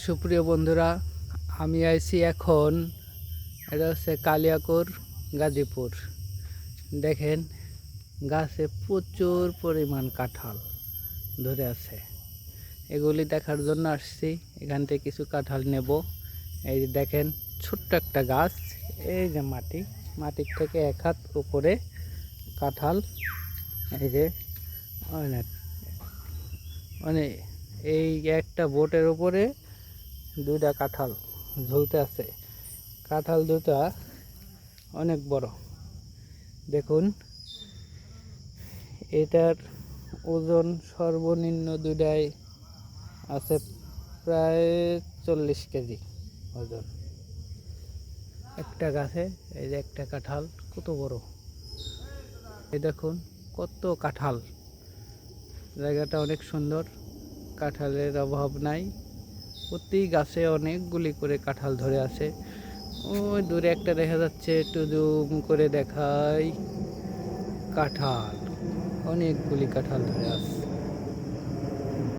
সুপ্রিয় বন্ধুরা, আমি আইছি এখন। এটা হচ্ছে কালিয়াকৈর গাজীপুর। দেখেন, গাছে প্রচুর পরিমাণ কাঁঠাল ধরে আছে। এগুলি দেখার জন্য আসছি। এখান থেকে কিছু কাঁঠাল নেব। এই যে দেখেন, ছোট্ট একটা গাছ। এই যে মাটির থেকে 1 হাত উপরে কাঁঠাল। এই যে অনেক মানে এই একটা বোটের উপরে 2টা কাঁঠাল ঝুলতে আছে। কাঁঠাল দুটা অনেক বড়। দেখুন, এটার ওজন সর্বনিম্ন দুটাই আছে প্রায় 40 কেজি ওজন। একটা গাছে এই যে একটা কাঁঠাল কত বড়। এই দেখুন কত কাঁঠাল। জায়গাটা অনেক সুন্দর, কাঁঠালের অভাব নাই। প্রতি গাছে অনেকগুলি করে কাঁঠাল ধরে আছে। ওই দূরে একটা দেখা যাচ্ছে, একটু জুম করে দেখাই। কাঁঠাল, অনেকগুলি কাঁঠাল ধরে আছে।